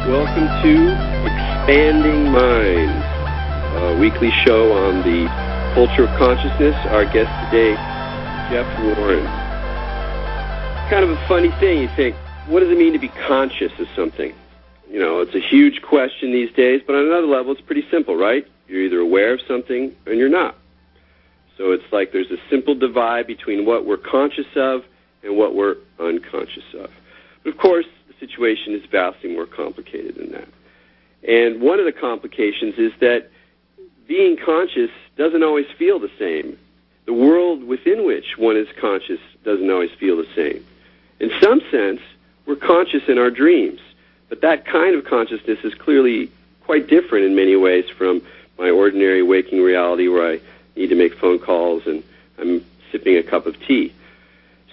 Welcome to Expanding Minds, a weekly show on the culture of consciousness. Our guest today, Jeff Warren. Kind of a funny thing. You think, what does it mean to be conscious of something? You know, it's a huge question these days, but on another level, it's pretty simple, right? You're either aware of something or you're not. So it's like there's a simple divide between what we're conscious of and what we're unconscious of. But of course, situation is vastly more complicated than that. And one of the complications is that being conscious doesn't always feel the same. The world within which one is conscious doesn't always feel the same. In some sense, we're conscious in our dreams, but that kind of consciousness is clearly quite different in many ways from my ordinary waking reality where I need to make phone calls and I'm sipping a cup of tea.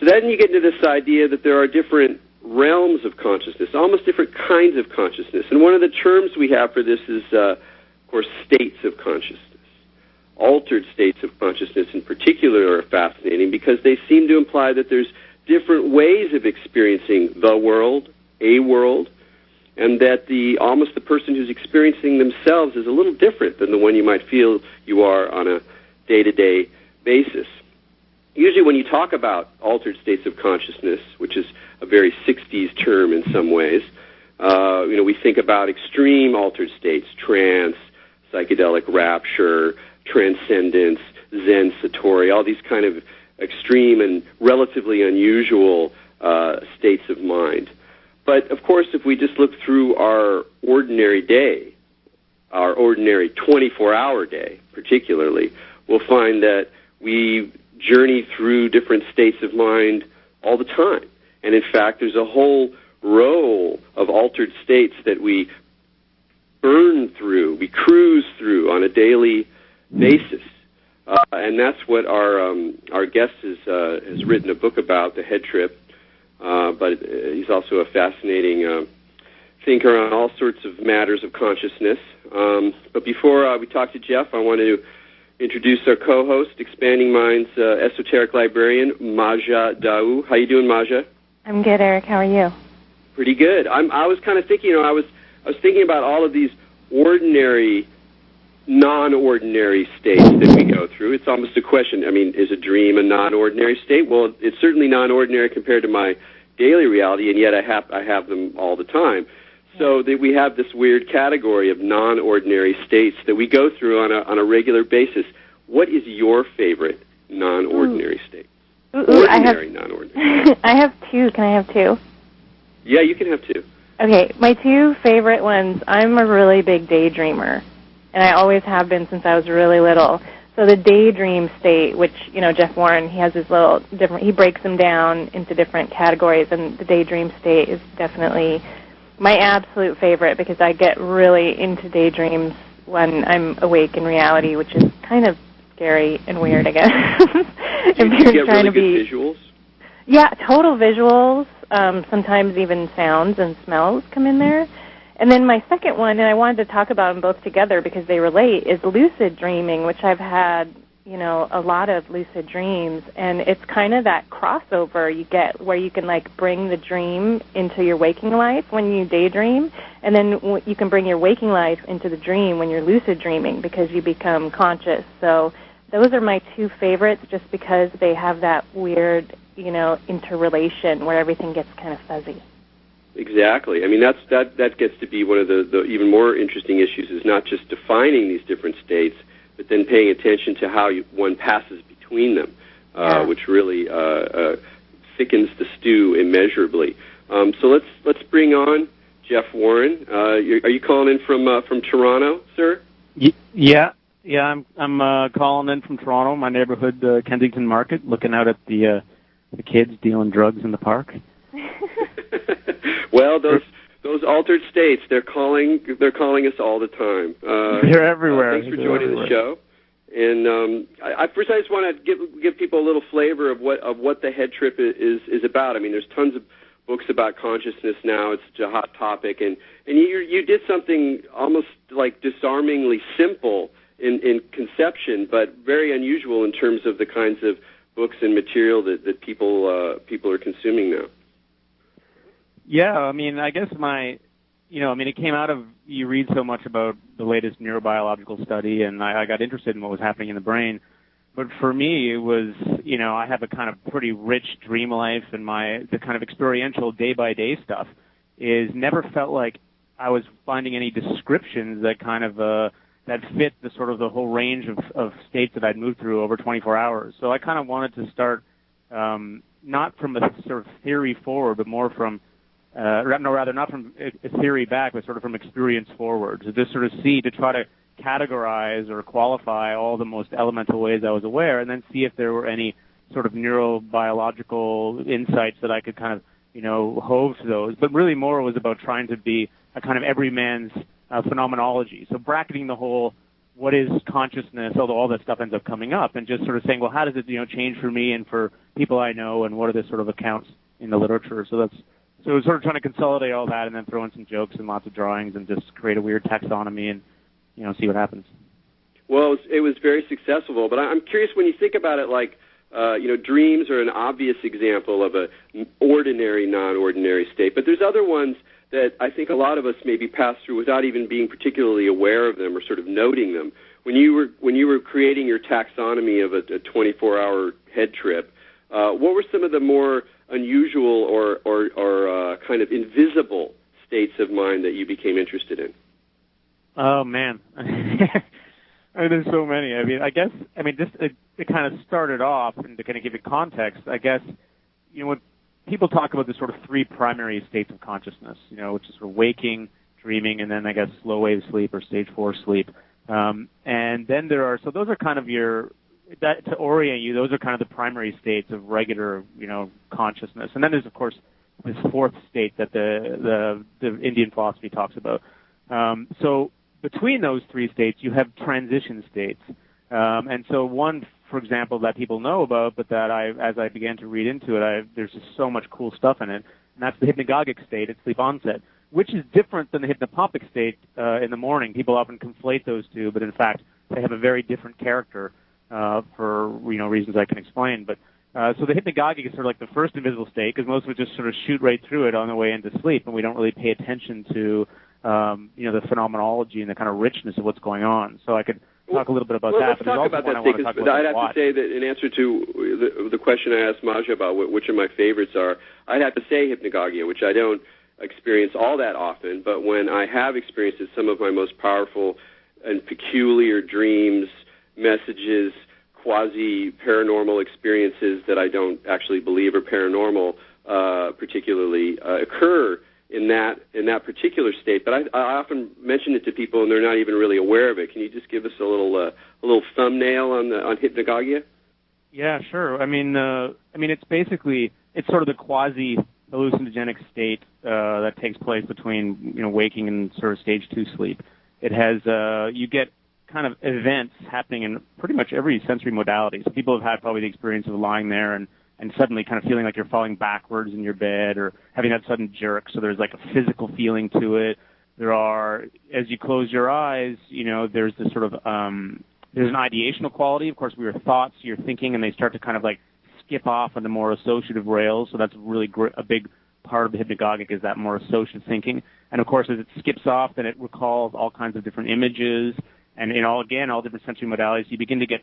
So then you get into this idea that there are different realms of consciousness, almost different kinds of consciousness. And one of the terms we have for this is, of course, states of consciousness. Altered states of consciousness in particular are fascinating because they seem to imply that there's different ways of experiencing the world, a world, and that almost the person who's experiencing themselves is a little different than the one you might feel you are on a day-to-day basis. Usually when you talk about altered states of consciousness, which is a very 60s term in some ways, we think about extreme altered states, trance, psychedelic rapture, transcendence, Zen Satori, all these kind of extreme and relatively unusual states of mind. But, of course, if we just look through our ordinary day, our ordinary 24-hour day particularly, we'll find that we journey through different states of mind all the time. And in fact, there's a whole row of altered states that we burn through, we cruise through on a daily basis. And that's what our guest has written a book about, The Head Trip. But he's also a fascinating thinker on all sorts of matters of consciousness. But before we talk to Jeff, I want to introduce our co-host, Expanding Minds esoteric librarian, Maja Daou. How you doing, Maja? I'm good, Eric. How are you? Pretty good. I was kind of thinking, I was thinking about all of these ordinary, non-ordinary states that we go through. It's almost a question. I mean, is a dream a non-ordinary state? Well, it's certainly non-ordinary compared to my daily reality, and yet I have them all the time. So that we have this weird category of non-ordinary states that we go through on a regular basis. What is your favorite non-ordinary state? Ordinary, non-ordinary. I have two. Can I have two? Yeah, you can have two. Okay, my two favorite ones, I'm a really big daydreamer, and I always have been since I was really little. So the daydream state, which, Jeff Warren, he has his little different, he breaks them down into different categories, and the daydream state is definitely my absolute favorite because I get really into daydreams when I'm awake in reality, which is kind of scary and weird, I guess. Do you get really good visuals? Yeah, total visuals. Sometimes even sounds and smells come in there. And then my second one, and I wanted to talk about them both together because they relate, is lucid dreaming, which I've had, a lot of lucid dreams. And it's kind of that crossover you get where you can, bring the dream into your waking life when you daydream, and then you can bring your waking life into the dream when you're lucid dreaming because you become conscious. So those are my two favorites just because they have that weird, interrelation where everything gets kind of fuzzy. Exactly. I mean, that gets to be one of the even more interesting issues is not just defining these different states, but then paying attention to how one passes between them, which really thickens the stew immeasurably. So let's bring on Jeff Warren. Are you calling in from Toronto, sir? Yeah. I'm calling in from Toronto, my neighborhood, Kensington Market, looking out at the kids dealing drugs in the park. Well, those altered states, they're calling us all the time. They're everywhere. Thanks for joining the show. And first, I just want to give people a little flavor of what the Head Trip is about. I mean, there's tons of books about consciousness now. It's a hot topic, and you did something almost like disarmingly simple in conception, but very unusual in terms of the kinds of books and material that people are consuming now. Yeah, I mean, I guess it came out of, you read so much about the latest neurobiological study, and I got interested in what was happening in the brain. But for me, it was, I have a kind of pretty rich dream life, and the kind of experiential day-by-day stuff is never felt like I was finding any descriptions that kind of, that fit the sort of the whole range of states that I'd moved through over 24 hours. So I kind of wanted to start, not from a sort of theory forward, but more from, not from a theory back, but sort of from experience forward. To just sort of to try to categorize or qualify all the most elemental ways I was aware, and then see if there were any sort of neurobiological insights that I could kind of, hove to those. But really more was about trying to be a kind of everyman's phenomenology. So bracketing the whole, what is consciousness, although all that stuff ends up coming up, and just sort of saying, well, how does it, change for me and for people I know, and what are the sort of accounts in the literature? So it was sort of trying to consolidate all that and then throw in some jokes and lots of drawings and just create a weird taxonomy and, see what happens. Well, it was very successful, but I'm curious when you think about it, like, dreams are an obvious example of an ordinary, non-ordinary state, but there's other ones that I think a lot of us maybe pass through without even being particularly aware of them or sort of noting them. When you were creating your taxonomy of a 24-hour head trip, what were some of the more unusual or kind of invisible states of mind that you became interested in? Oh, man. There's so many. It kind of started off, and to kind of give it context, I guess, when people talk about the sort of three primary states of consciousness, which is sort of waking, dreaming, and then I guess slow wave sleep or stage 4 sleep. And then those are kind of to orient you, those are kind of the primary states of regular, consciousness. And then there's, of course, this fourth state that the Indian philosophy talks about. So between those three states, you have transition states. And so one, for example, that people know about, but that as I began to read into it, there's just so much cool stuff in it, and that's the hypnagogic state at sleep onset, which is different than the hypnopompic state in the morning. People often conflate those two, but in fact, they have a very different character for reasons I can explain. But so the hypnagogic is sort of like the first invisible state, because most of us just sort of shoot right through it on the way into sleep, and we don't really pay attention to the phenomenology and the kind of richness of what's going on. So I could talk a little bit about that. Let's talk about that, because I'd have to say that in answer to the question I asked Maja about which of my favorites are, I'd have to say hypnagogia, which I don't experience all that often, but when I have experienced it, some of my most powerful and peculiar dreams, messages, quasi-paranormal experiences that I don't actually believe are paranormal particularly occur in that particular state. But I often mention it to people, and they're not even really aware of it. Can you just give us a little thumbnail on hypnagogia? Yeah, sure. It's sort of the quasi hallucinogenic state that takes place between waking and sort of stage 2 sleep. It has you get kind of events happening in pretty much every sensory modality. So people have had probably the experience of lying there and suddenly kind of feeling like you're falling backwards in your bed, or having that sudden jerk. So there's like a physical feeling to it. As you close your eyes, there's this sort of, there's an ideational quality. Of course, your thoughts, you're thinking, and they start to kind of like skip off on the more associative rails. So that's really a big part of the hypnagogic, is that more associative thinking. And of course, as it skips off, then it recalls all kinds of different images, and all different sensory modalities. You begin to get,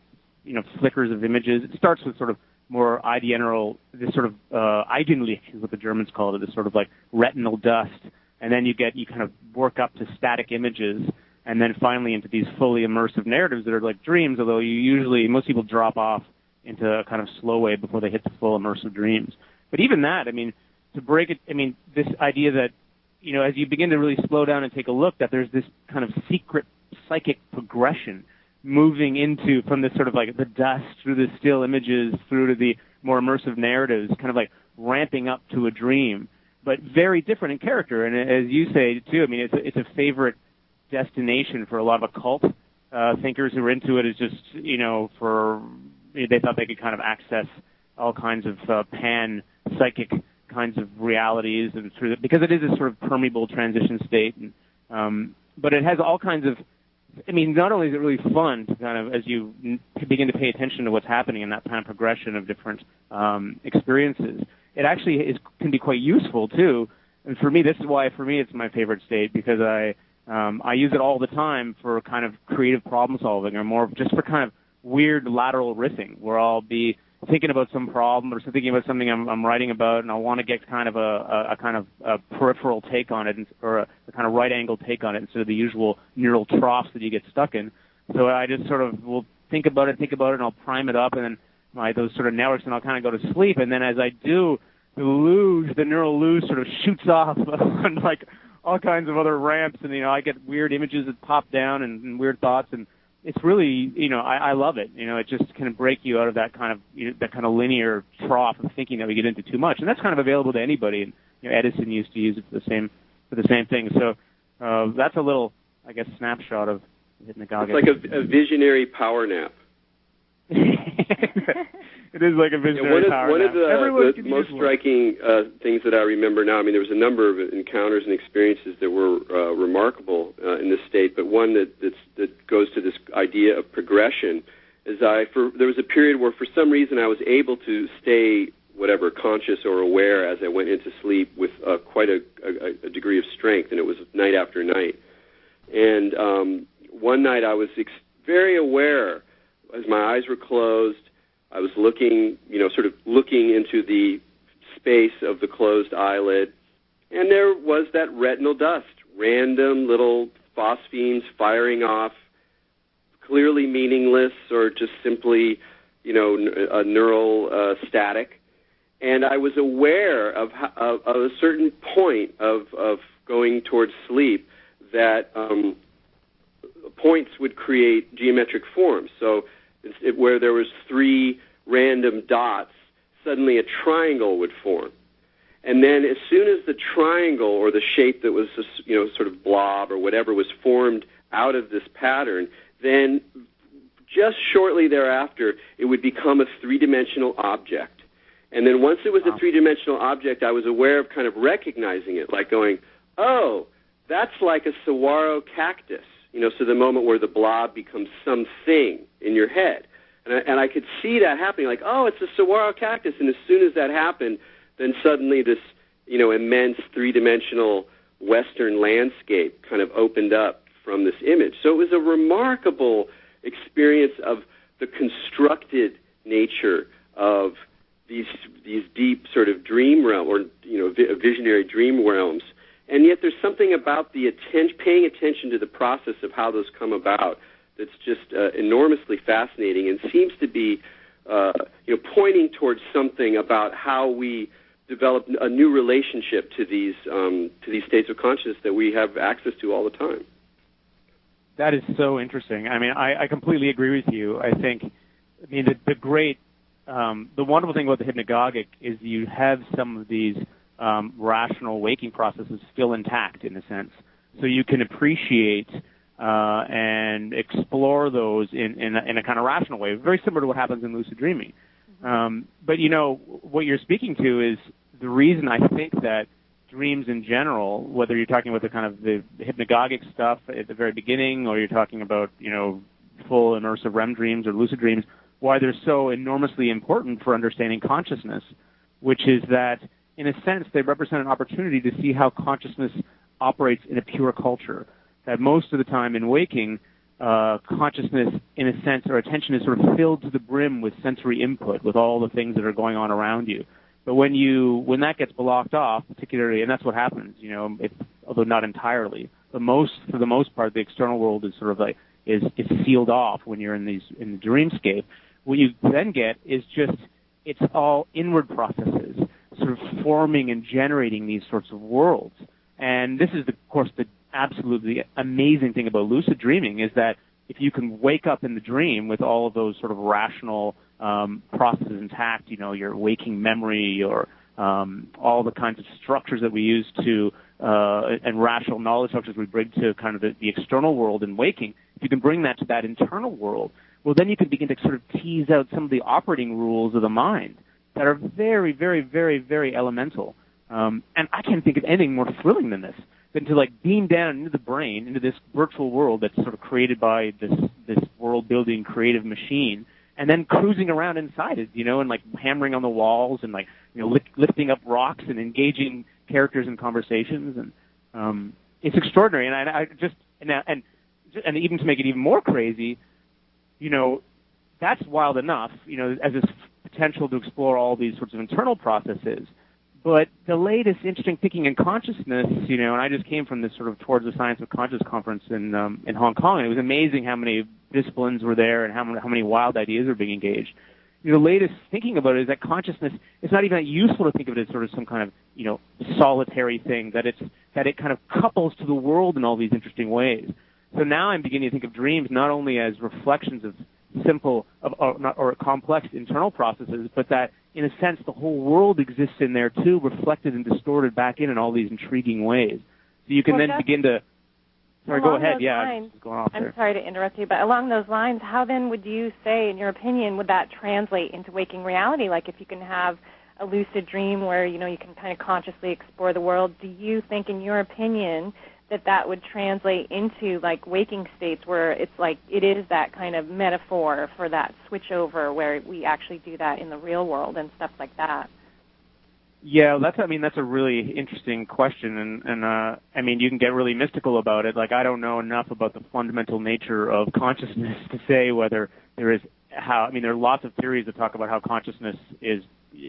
flickers of images. It starts with sort of more ideanal, this sort of Eigenlicht is what the Germans call it, this sort of like retinal dust. And then you kind of work up to static images, and then finally into these fully immersive narratives that are like dreams, although most people drop off into a kind of slow wave before they hit the full immersive dreams. But even that, to break it, this idea that, as you begin to really slow down and take a look, that there's this kind of secret psychic progression moving from this sort of like the dust through the still images through to the more immersive narratives, kind of like ramping up to a dream, but very different in character. And as you say, too, it's a favorite destination for a lot of occult thinkers who are into it. Is just, they thought they could kind of access all kinds of pan-psychic kinds of realities, and because it is a sort of permeable transition state. But it has all kinds of, not only is it really fun to kind of, as you begin to pay attention to what's happening in that kind of progression of different experiences, it actually can be quite useful, too, And for me, this is why for me it's my favorite state, because I use it all the time for kind of creative problem solving, or more just for kind of weird lateral riffing, where I'll be thinking about some problem or thinking about something I'm writing about, and I want to get kind of a kind of a peripheral take on it, or a kind of right angle take on it, instead of the usual neural troughs that you get stuck in. So I just sort of will think about it, and I'll prime it up, and then those sort of networks, and I'll kind of go to sleep. And then as I do, the neural luge sort of shoots off on like all kinds of other ramps, and I get weird images that pop down and weird thoughts, and it's really, I love it. It just can break you out of that kind of linear trough of thinking that we get into too much, and that's kind of available to anybody. And Edison used to use it for the same thing. So that's a little, I guess, snapshot of hypnagogic. It's like a visionary power nap. It is like a visionary power nap. One of the most striking things that I remember now, there was a number of encounters and experiences that were remarkable in this state, but one that goes to this idea of progression is there was a period where for some reason I was able to stay conscious or aware as I went into sleep with quite a degree of strength, and it was night after night. And one night I was very aware as my eyes were closed. I was looking, sort of looking into the space of the closed eyelid, and there was that retinal dust, random little phosphenes firing off, clearly meaningless or just simply, a neural static. And I was aware of a certain point of going towards sleep that points would create geometric forms. So where there was 3 random dots, suddenly a triangle would form. And then as soon as the triangle, or the shape that was sort of blob or whatever, was formed out of this pattern, then just shortly thereafter, it would become a 3-dimensional object. And then once it was a 3-dimensional object, I was aware of kind of recognizing it, like going, oh, that's like a saguaro cactus. So the moment where the blob becomes something in your head. And I could see that happening, like, oh, it's a saguaro cactus. And as soon as that happened, then suddenly this, immense 3-dimensional Western landscape kind of opened up from this image. So it was a remarkable experience of the constructed nature of these deep sort of dream realm, or, visionary dream realms. And yet there's something about the paying attention to the process of how those come about that's just enormously fascinating, and seems to be pointing towards something about how we develop a new relationship to these states of consciousness that we have access to all the time. That is so interesting. I completely agree with you. I think, the great, the wonderful thing about the hypnagogic is you have some of these rational waking processes still intact, in a sense. So you can appreciate and explore those in a kind of rational way, very similar to what happens in lucid dreaming. But, what you're speaking to is the reason I think that dreams in general, whether you're talking about the kind of the hypnagogic stuff at the very beginning, or you're talking about, full immersive REM dreams or lucid dreams, why they're so enormously important for understanding consciousness, which is that, in a sense, they represent an opportunity to see how consciousness operates in a pure culture. That most of the time in waking, consciousness, in a sense, or attention is sort of filled to the brim with sensory input, with all the things that are going on around you. But when that gets blocked off, particularly, and that's what happens, although not entirely, for the most part, the external world is sort of like is sealed off when you're in the dreamscape. What you then get is just, it's all inward processes, sort of forming and generating these sorts of worlds. And this is, of course, the absolutely amazing thing about lucid dreaming, is that if you can wake up in the dream with all of those sort of rational processes intact, your waking memory, or all the kinds of structures that we use to, and rational knowledge structures we bring to kind of the external world in waking, if you can bring that to that internal world, well, then you can begin to sort of tease out some of the operating rules of the mind that are very, very, very, very elemental. And I can't think of anything more thrilling than this, than to beam down into the brain, into this virtual world that's sort of created by this world-building creative machine, and then cruising around inside it, and hammering on the walls, and lifting up rocks and engaging characters and conversations, and it's extraordinary. And I just and even to make it even more crazy, that's wild enough, as this potential to explore all these sorts of internal processes. But the latest interesting thinking in consciousness, and I just came from this sort of Towards the Science of Conscious conference in Hong Kong, and it was amazing how many disciplines were there and how many wild ideas were being engaged. The latest thinking about it is that consciousness, it's not even that useful to think of it as sort of some kind of, solitary thing, that it kind of couples to the world in all these interesting ways. So now I'm beginning to think of dreams not only as reflections of simple or complex internal processes, but that, in a sense, the whole world exists in there too, reflected and distorted back in all these intriguing ways. So you can then begin to... Sorry, go ahead. Yeah, going off there. I'm sorry to interrupt you, but along those lines, how then would you say, in your opinion, would that translate into waking reality? Like if you can have a lucid dream where, you can kind of consciously explore the world, do you think, in your opinion, that would translate into like waking states where it's like it is that kind of metaphor for that switch over where we actually do that in the real world and stuff like that? Yeah, that's a really interesting question, and you can get really mystical about it. Like, I don't know enough about the fundamental nature of consciousness to say whether there are lots of theories that talk about how consciousness it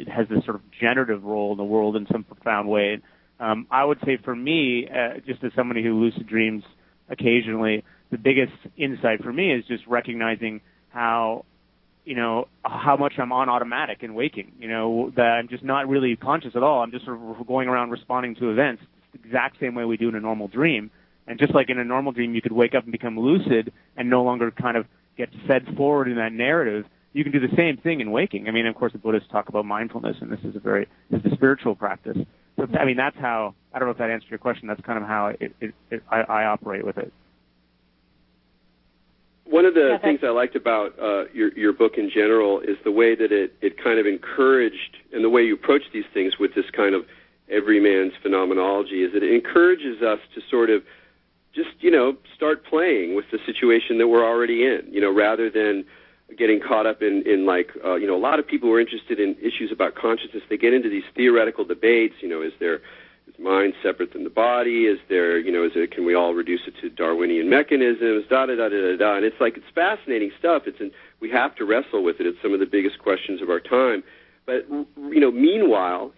has this sort of generative role in the world in some profound way. I would say for me, just as somebody who lucid dreams occasionally, the biggest insight for me is just recognizing how much I'm on automatic in waking, that I'm just not really conscious at all. I'm just sort of going around responding to events the exact same way we do in a normal dream. And just like in a normal dream, you could wake up and become lucid and no longer kind of get fed forward in that narrative. You can do the same thing in waking. Of course, the Buddhists talk about mindfulness, and this is a spiritual practice. So, that's how, I don't know if that answered your question, that's kind of how I operate with it. One of the things I liked about your book in general is the way that it kind of encouraged, and the way you approach these things with this kind of everyman's phenomenology, is that it encourages us to sort of just, start playing with the situation that we're already in, rather than getting caught up in a lot of people who are interested in issues about consciousness, they get into these theoretical debates, is mind separate than the body? Is there, can we all reduce it to Darwinian mechanisms? And it's like, it's fascinating stuff. We have to wrestle with it. It's some of the biggest questions of our time. But, meanwhile,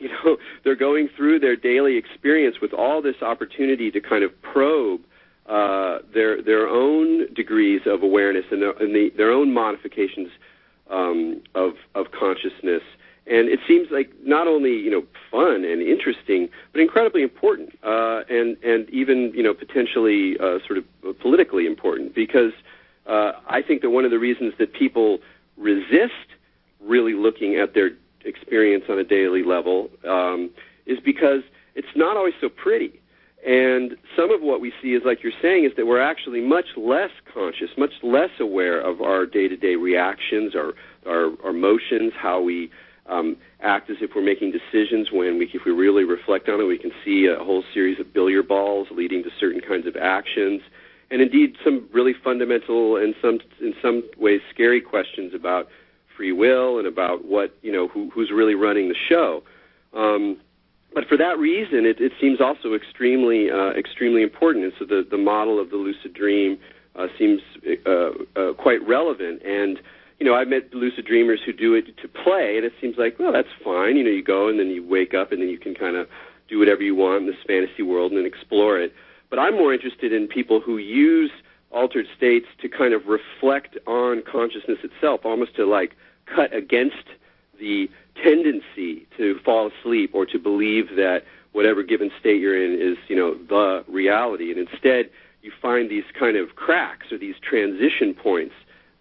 they're going through their daily experience with all this opportunity to kind of probe their own degrees of awareness and their own modifications of consciousness. And it seems like not only, fun and interesting, but incredibly important, and even, potentially sort of politically important, because I think that one of the reasons that people resist really looking at their experience on a daily level is because it's not always so pretty. And some of what we see is, like you're saying, is that we're actually much less conscious, much less aware of our day-to-day reactions, our motions, how we act as if we're making decisions when if we really reflect on it, we can see a whole series of billiard balls leading to certain kinds of actions, and indeed some really fundamental and in some ways scary questions about free will and about what, who's really running the show. But for that reason, it seems also extremely important, and so the model of the lucid dream seems quite relevant. And I've met lucid dreamers who do it to play, and it seems like, well, that's fine. You go and then you wake up and then you can kind of do whatever you want in this fantasy world and then explore it. But I'm more interested in people who use altered states to kind of reflect on consciousness itself, almost to like cut against the tendency to fall asleep or to believe that whatever given state you're in is, the reality. And instead, you find these kind of cracks or these transition points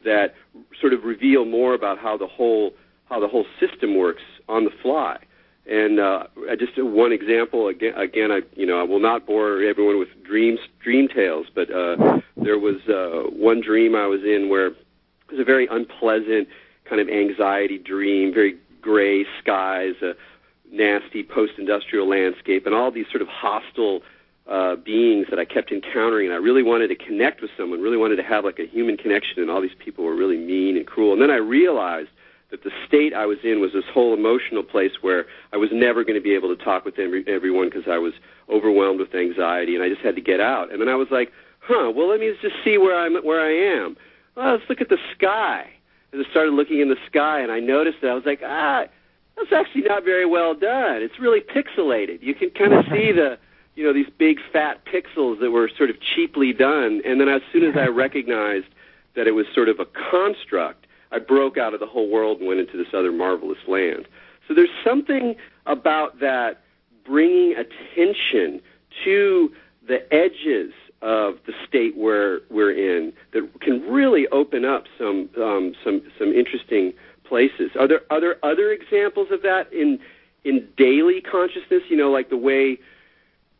that sort of reveal more about how the whole system works on the fly. And just one example, again, I will not bore everyone with dream tales, but there was one dream I was in where it was a very unpleasant kind of anxiety dream, very gray skies, a nasty post-industrial landscape, and all these sort of hostile beings that I kept encountering, and I really wanted to connect with someone, really wanted to have like a human connection, and all these people were really mean and cruel. And then I realized that the state I was in was this whole emotional place where I was never going to be able to talk with everyone because I was overwhelmed with anxiety, and I just had to get out. And then I was like, well, let me just see where I am. Well, let's look at the sky. And I started looking in the sky, and I noticed that I was like, that's actually not very well done. It's really pixelated. You can kind of see these big fat pixels that were sort of cheaply done. And then as soon as I recognized that it was sort of a construct, I broke out of the whole world and went into this other marvelous land. So there's something about that bringing attention to the edges of the state where we're in that can really open up some interesting places. Are there other examples of that in daily consciousness? Like the way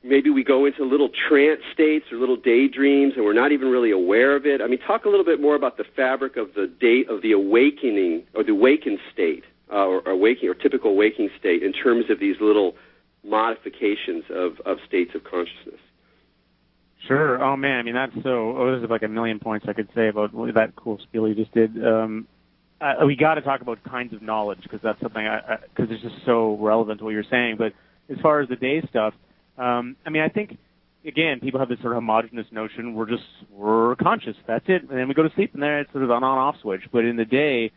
maybe we go into little trance states or little daydreams and we're not even really aware of it. I mean, talk a little bit more about the fabric of the awakening or the awakened state or typical waking state in terms of these little modifications of states of consciousness. Sure. Oh, man. I mean, there's like a million points I could say about that cool spiel you just did. We got to talk about kinds of knowledge because that's something because it's just so relevant to what you're saying. But as far as the day stuff, I mean, I think, again, people have this sort of homogenous notion, we're conscious, that's it, and then we go to sleep, and then it's sort of an on-off switch. But in the day,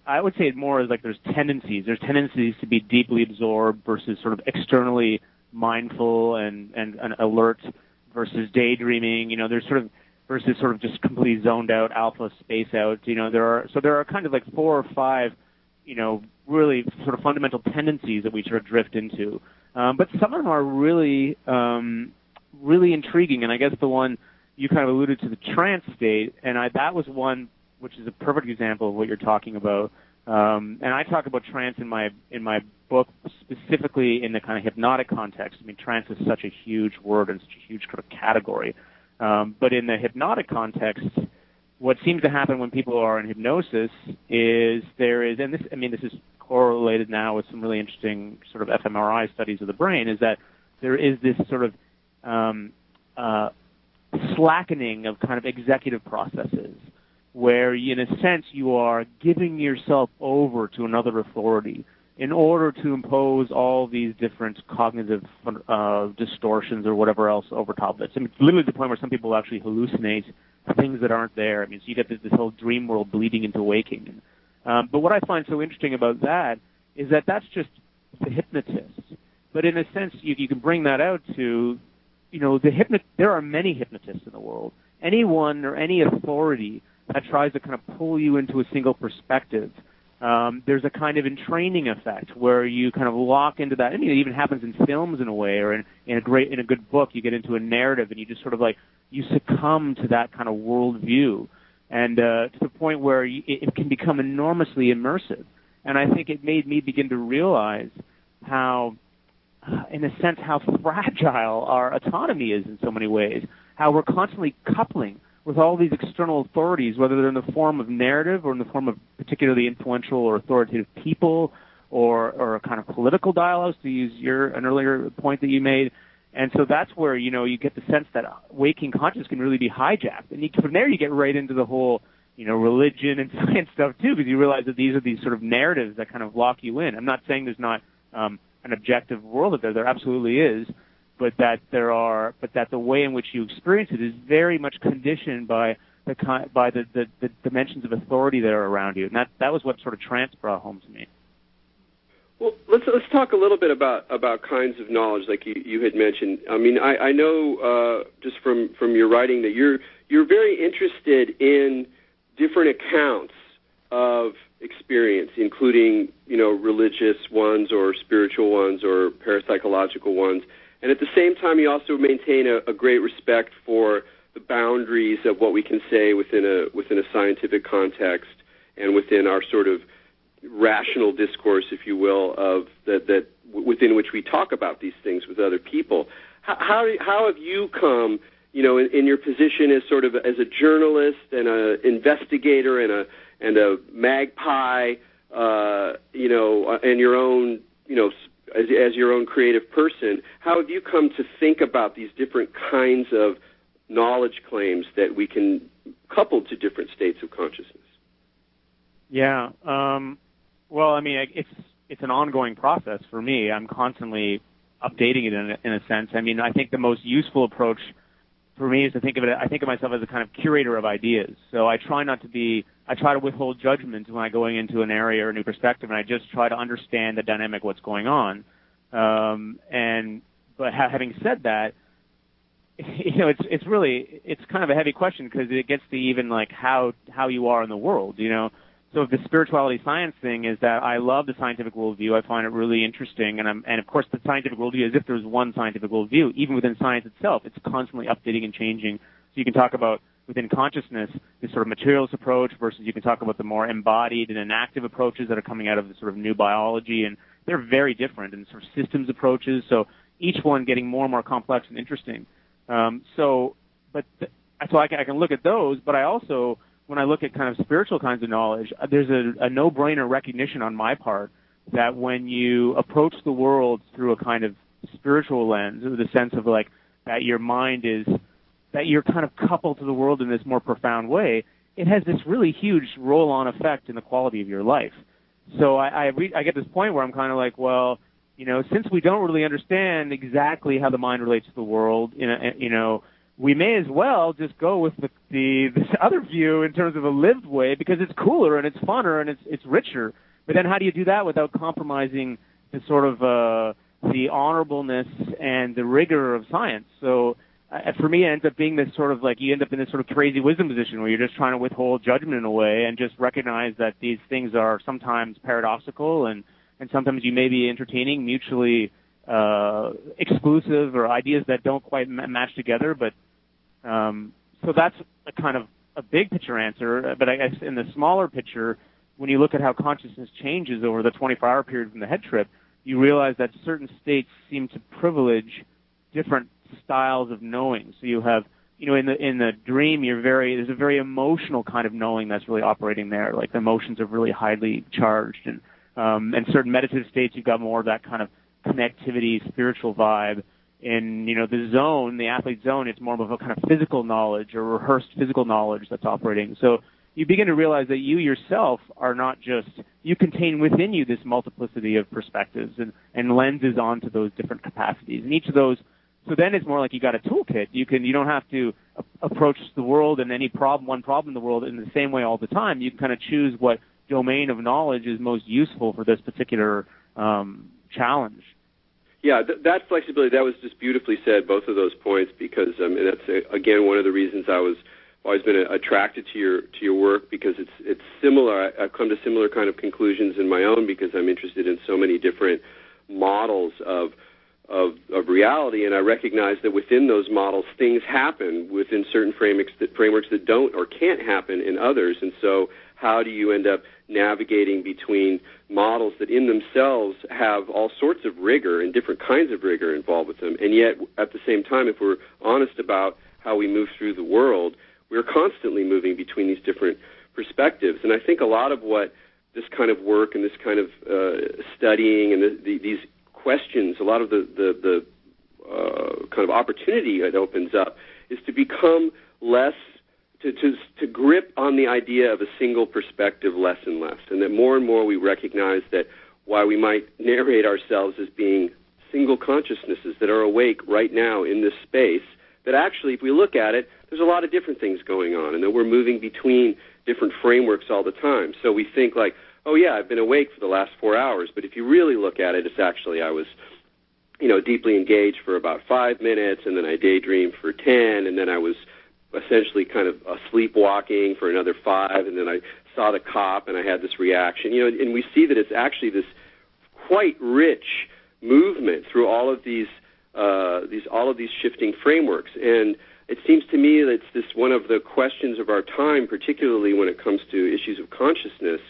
I would say it more as like there's tendencies. There's tendencies to be deeply absorbed versus sort of externally mindful and alert versus daydreaming. There's sort of versus sort of just completely zoned out, alpha, space out. There are kind of like 4 or 5, really sort of fundamental tendencies that we sort of drift into. But some of them are really, really intriguing. And I guess the one you kind of alluded to, the trance state, and that was one which is a perfect example of what you're talking about. And I talk about trance in my book specifically in the kind of hypnotic context. I mean, trance is such a huge word and such a huge kind of category. But in the hypnotic context, what seems to happen when people are in hypnosis is this is correlated now with some really interesting sort of fMRI studies of the brain, is that there is this sort of slackening of kind of executive processes where, in a sense, you are giving yourself over to another authority in order to impose all these different cognitive distortions or whatever else over top of it. So it's literally to the point where some people actually hallucinate things that aren't there. I mean, so you get this whole dream world bleeding into waking. But what I find so interesting about that is that that's just the hypnotist. But in a sense, you can bring that out to, there are many hypnotists in the world. Anyone or any authority that tries to kind of pull you into a single perspective. There's a kind of entraining effect where you kind of lock into that. I mean, it even happens in films in a way, or in a good book, you get into a narrative and you just sort of like, you succumb to that kind of worldview. And to the point where it can become enormously immersive. And I think it made me begin to realize how, in a sense, how fragile our autonomy is in so many ways, how we're constantly coupling with all these external authorities, whether they're in the form of narrative or in the form of particularly influential or authoritative people or a kind of political dialogues, to use an earlier point that you made. And so that's where, you get the sense that waking consciousness can really be hijacked. And from there you get right into the whole, religion and science stuff too, because you realize that these are these sort of narratives that kind of lock you in. I'm not saying there's not an objective world out there. There absolutely is. But that the way in which you experience it is very much conditioned by the dimensions of authority that are around you, and that was what sort of trance brought home to me. Well, let's talk a little bit about kinds of knowledge, like you had mentioned. I mean, I know just from your writing that you're very interested in different accounts of experience, including religious ones or spiritual ones or parapsychological ones. And at the same time, you also maintain a great respect for the boundaries of what we can say within a scientific context and within our sort of rational discourse, if you will, of that within which we talk about these things with other people. How have you come, in your position as sort of as a journalist and an investigator and a magpie, and your own, as your own creative person, how have you come to think about these different kinds of knowledge claims that we can couple to different states of consciousness? Yeah. Well, I mean, it's an ongoing process for me. I'm constantly updating it in a sense. I mean, I think the most useful approach for me is to think of myself as a kind of curator of ideas. So I try to withhold judgment when I'm going into an area or a new perspective, and I just try to understand the dynamic, what's going on. But having said that, it's kind of a heavy question because it gets to even like how you are in the world, So the spirituality science thing is that I love the scientific worldview. I find it really interesting, and of course the scientific worldview, as if there's one scientific worldview, even within science itself, it's constantly updating and changing. So you can talk about within consciousness this sort of materialist approach versus you can talk about the more embodied and inactive approaches that are coming out of the sort of new biology, and they're very different, and sort of systems approaches. So each one getting more and more complex and interesting. So I can look at those, but I also, when I look at kind of spiritual kinds of knowledge, there's a no-brainer recognition on my part that when you approach the world through a kind of spiritual lens, or the sense of like that your mind is, that you're kind of coupled to the world in this more profound way, it has this really huge roll-on effect in the quality of your life. So I get this point where I'm kind of like, well, since we don't really understand exactly how the mind relates to the world, we may as well just go with this other view in terms of a lived way because it's cooler and it's funner and it's richer. But then how do you do that without compromising the sort of the honorableness and the rigor of science? So for me, it ends up being this sort of like you end up in this sort of crazy wisdom position where you're just trying to withhold judgment in a way and just recognize that these things are sometimes paradoxical and sometimes you may be entertaining mutually exclusive or ideas that don't quite match together. But so that's a kind of a big picture answer. But I guess in the smaller picture, when you look at how consciousness changes over the 24-hour period from the head trip, you realize that certain states seem to privilege different styles of knowing. So you have, in the dream, there's a very emotional kind of knowing that's really operating there. Like the emotions are really highly charged, and certain meditative states, you've got more of that kind of connectivity, spiritual vibe. In the zone, the athlete zone, it's more of a kind of physical knowledge or rehearsed physical knowledge that's operating. So you begin to realize that you yourself are not just, you contain within you this multiplicity of perspectives and lenses onto those different capacities. And each of those, so then it's more like you got a toolkit. You don't have to approach the world and one problem in the world in the same way all the time. You can kind of choose what domain of knowledge is most useful for this particular challenge. Yeah, that flexibility, that was just beautifully said, both of those points, because that's, again, one of the reasons I've always been attracted to your work, because it's similar. I've come to similar kind of conclusions in my own because I'm interested in so many different models of reality, and I recognize that within those models, things happen within certain frameworks that don't or can't happen in others. And so how do you end up navigating between models that in themselves have all sorts of rigor and different kinds of rigor involved with them, and yet at the same time, if we're honest about how we move through the world, we're constantly moving between these different perspectives. And I think a lot of what this kind of work and this kind of studying and these questions, a lot of the kind of opportunity it opens up is to become less, to grip on the idea of a single perspective less and less, and that more and more we recognize that while we might narrate ourselves as being single consciousnesses that are awake right now in this space, that actually, if we look at it, there's a lot of different things going on, and that we're moving between different frameworks all the time. So we think like, oh yeah, I've been awake for the last 4 hours, but if you really look at it, it's actually I was, deeply engaged for about 5 minutes, and then I daydreamed for 10, and then I was essentially kind of sleepwalking for another 5, and then I saw the cop and I had this reaction. And we see that it's actually this quite rich movement through all of these shifting frameworks. And it seems to me that it's this one of the questions of our time, particularly when it comes to issues of consciousness,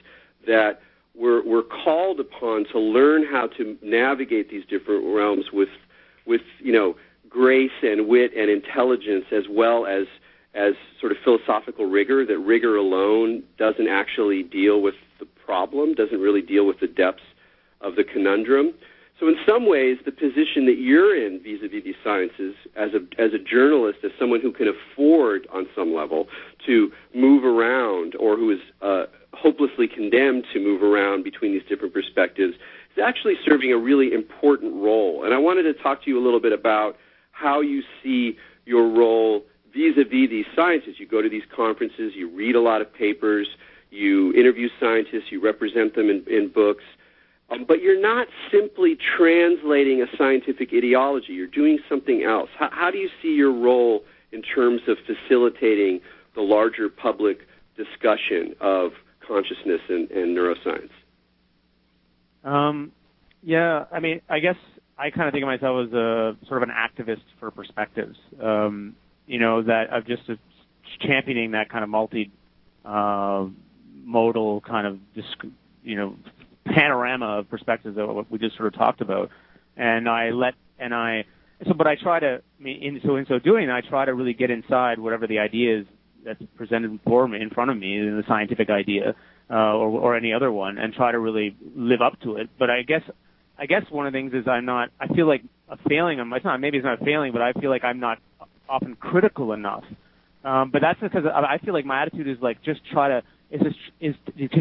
that we're called upon to learn how to navigate these different realms with grace and wit and intelligence, as well as sort of philosophical rigor, that rigor alone doesn't actually deal with the problem, doesn't really deal with the depths of the conundrum. So in some ways, the position that you're in vis-a-vis these sciences, as a journalist, as someone who can afford on some level to move around, or who is hopelessly condemned to move around between these different perspectives, is actually serving a really important role. And I wanted to talk to you a little bit about how you see your role vis-a-vis these scientists. You go to these conferences, you read a lot of papers, you interview scientists, you represent them in books, but you're not simply translating a scientific ideology. You're doing something else. How do you see your role in terms of facilitating the larger public discussion of consciousness and neuroscience? Yeah, I mean, I guess I kind of think of myself as a sort of an activist for perspectives. That I'm just championing that kind of multi-modal kind of panorama of perspectives that we just sort of talked about. And but I try to, in so doing, I try to really get inside whatever the idea is that's presented for me, in front of me, the scientific idea, or any other one, and try to really live up to it. But I guess one of the things is I feel like a failing. Maybe it's not a failing, but I feel like I'm not often critical enough. But that's because I feel like my attitude is like just try to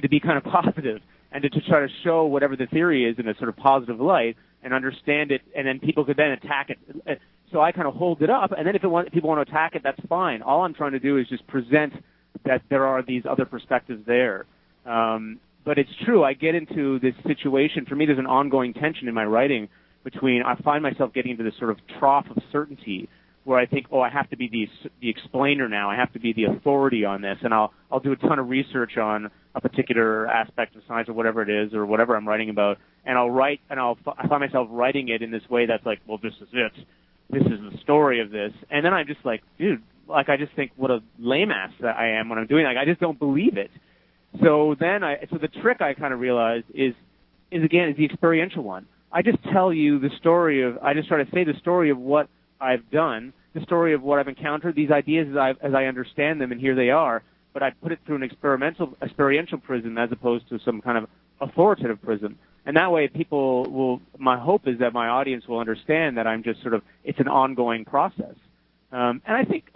be kind of positive and to try to show whatever the theory is in a sort of positive light and understand it, and then people could then attack it. So I kind of hold it up, and then if people want to attack it, that's fine. All I'm trying to do is just present that there are these other perspectives there. But it's true, I get into this situation. For me, there's an ongoing tension in my writing between, I find myself getting into this sort of trough of certainty where I think, I have to be the explainer now. I have to be the authority on this, and I'll do a ton of research on a particular aspect of science or whatever it is or whatever I'm writing about, and I find myself writing it in this way that's like, well, this is it. This is the story of this. And then I'm just like, dude, I just think what a lame ass that I am when I'm doing that. I just don't believe it. So the trick I kind of realized is the experiential one. I just tell you the story I just try to say the story of what I've done, the story of what I've encountered, these ideas as I understand them, and here they are, but I put it through an experiential prism as opposed to some kind of authoritative prism. And that way my hope is that my audience will understand that I'm just it's an ongoing process. And I think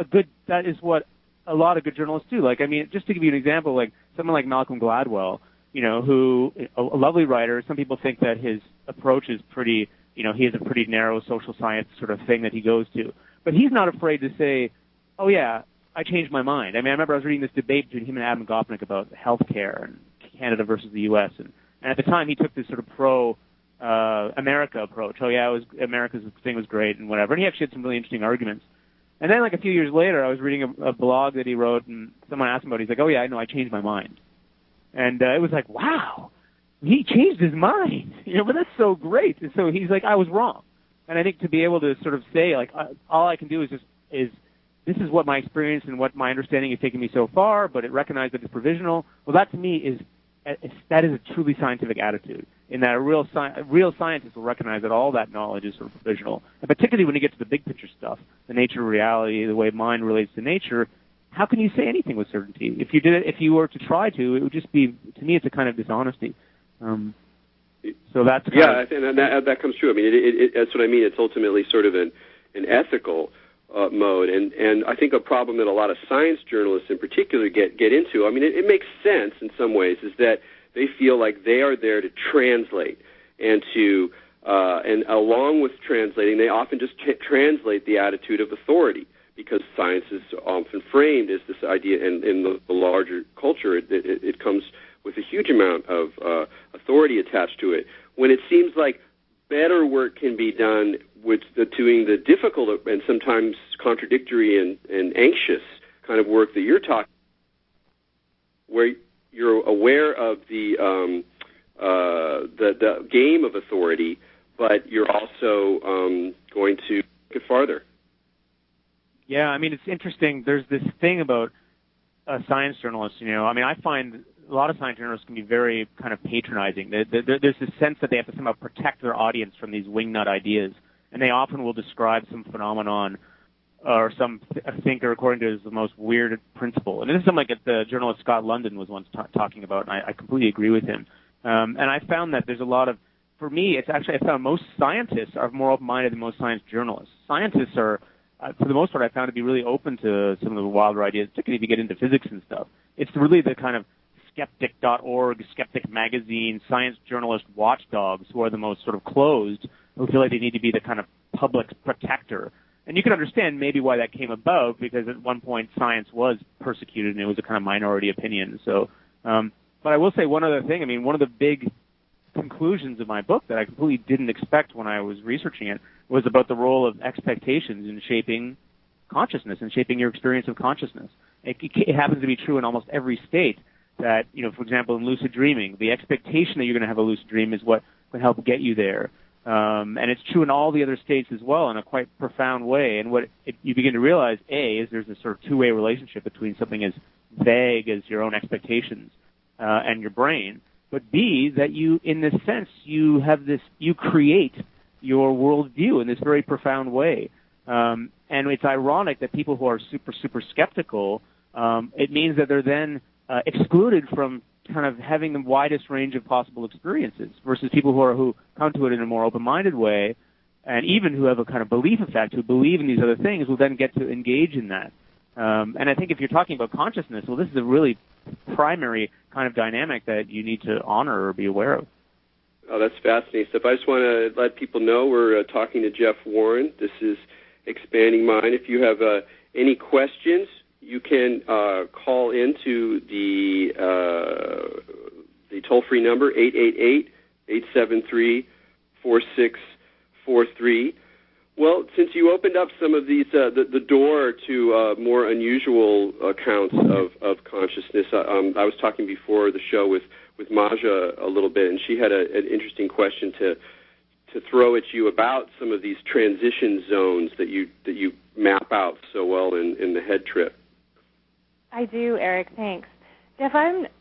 that is what a lot of good journalists do. Just to give you an example, someone like Malcolm Gladwell, who, a lovely writer, some people think that his approach is pretty, he has a pretty narrow social science sort of thing that he goes to. But he's not afraid to say, oh yeah, I changed my mind. I remember I was reading this debate between him and Adam Gopnik about healthcare and Canada versus the U.S. And at the time he took this sort of pro-America approach. Oh yeah, America's thing was great and whatever. And he actually had some really interesting arguments. And then a few years later, I was reading a blog that he wrote, and someone asked him about it. He's like, oh yeah, I know, I changed my mind. And it was like, wow, he changed his mind. But that's so great. And so he's like, I was wrong. And I think to be able to sort of say, all I can do is this is what my experience and what my understanding has taken me so far, but it recognized that it's provisional. Well, that to me that is a truly scientific attitude, in that a real scientist will recognize that all that knowledge is sort of provisional. And particularly when you get to the big picture stuff, the nature of reality, the way mind relates to nature, how can you say anything with certainty? If you were to try to, it would just be, to me, it's a kind of dishonesty. So that's that comes true. That's what I mean. It's ultimately sort of an ethical mode, and I think a problem that a lot of science journalists in particular get into. It makes sense in some ways, is that they feel like they are there to translate, and and along with translating, they often just translate the attitude of authority, because science is often framed as this idea, and in the larger culture, it comes with a huge amount of authority attached to it, when it seems like better work can be done with doing the difficult and sometimes contradictory and anxious kind of work that you're talking, where you're aware of the game of authority, but you're also going to take it farther. Yeah, it's interesting. There's this thing about science journalists, I find a lot of science journalists can be very kind of patronizing. There's this sense that they have to somehow protect their audience from these wingnut ideas, and they often will describe some phenomenon or some thinker according to the most weird principle. And this is something like the journalist Scott London was once talking about, and I completely agree with him. And I found that there's a lot of, for me, I found most scientists are more open-minded than most science journalists. Scientists are, for the most part, I found to be really open to some of the wilder ideas, particularly if you get into physics and stuff. It's really the kind of skeptic.org, Skeptic Magazine, science journalist watchdogs who are the most sort of closed, who feel like they need to be the kind of public protector. And you can understand maybe why that came about, because at one point science was persecuted and it was a kind of minority opinion. So, but I will say one other thing. I mean, one of the big conclusions of my book that I completely didn't expect when I was researching it was about the role of expectations in shaping consciousness and shaping your experience of consciousness. It happens to be true in almost every state that, for example, in lucid dreaming, the expectation that you're going to have a lucid dream is what can help get you there. And it's true in all the other states as well in a quite profound way. And what you begin to realize, A, is there's a sort of two-way relationship between something as vague as your own expectations and your brain, but B, that you, in this sense, you create your worldview in this very profound way. And it's ironic that people who are super, super skeptical, it means that they're then excluded from kind of having the widest range of possible experiences versus people who come to it in a more open-minded way, and even who have a kind of belief effect, who believe in these other things, will then get to engage in that. And I think if you're talking about consciousness, well, this is a really primary kind of dynamic that you need to honor or be aware of. Oh, that's fascinating stuff. I just want to let people know we're talking to Jeff Warren. This is Expanding Mind. If you have any questions, you can call into the toll-free number, 888-873-4643. Well, since you opened up some of these, the door to more unusual accounts of consciousness, I was talking before the show with Maja a little bit, and she had an interesting question to throw at you about some of these transition zones that you map out so well in the head trip. I do, Eric. Thanks. Jeff,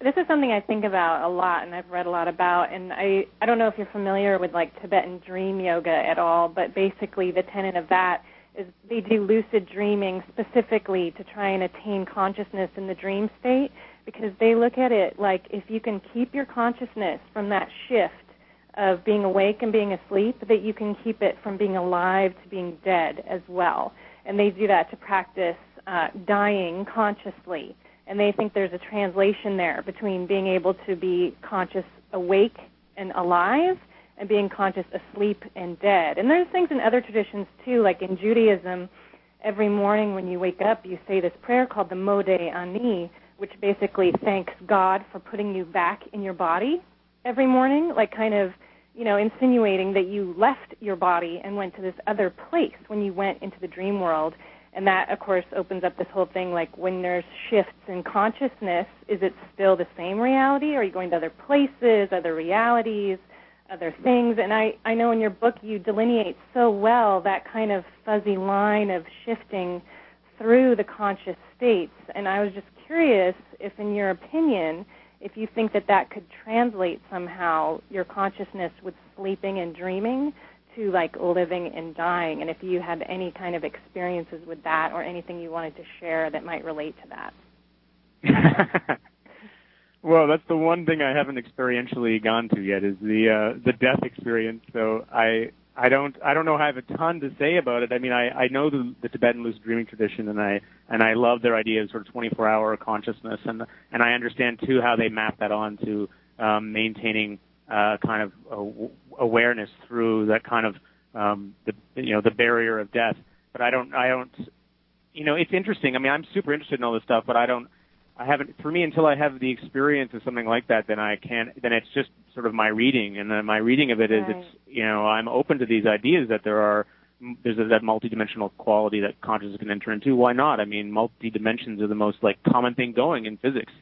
this is something I think about a lot, and I've read a lot about, and I don't know if you're familiar with, like, Tibetan dream yoga at all, but basically the tenet of that is they do lucid dreaming specifically to try and attain consciousness in the dream state, because they look at it like if you can keep your consciousness from that shift of being awake and being asleep, that you can keep it from being alive to being dead as well. And they do that to practice dying consciously. And they think there's a translation there between being able to be conscious awake and alive and being conscious asleep and dead. And there's things in other traditions, too, like in Judaism, every morning when you wake up, you say this prayer called the Modeh Ani, which basically thanks God for putting you back in your body every morning, like kind of, insinuating that you left your body and went to this other place when you went into the dream world. And that, of course, opens up this whole thing, like when there's shifts in consciousness, is it still the same reality? Or are you going to other places, other realities, other things? And I know in your book you delineate so well that kind of fuzzy line of shifting through the conscious states. And I was just curious if, in your opinion, if you think that could translate somehow your consciousness with sleeping and dreaming to like living and dying, and if you had any kind of experiences with that or anything you wanted to share that might relate to that. Well, that's the one thing I haven't experientially gone to yet is the death experience. So I don't know I have a ton to say about it. I mean, I know the Tibetan lucid dreaming tradition, and I love their idea of sort of 24-hour consciousness, and I understand too how they map that on to maintaining kind of awareness through that kind of the barrier of death. But I don't it's interesting. I mean, I'm super interested in all this stuff, but I haven't, for me, until I have the experience of something like that, then then it's just sort of my reading, and then my reading of it is right. I'm open to these ideas that there's that multidimensional quality that consciousness can enter into. Why not? I mean, multi-dimensions are the most common thing going in physics.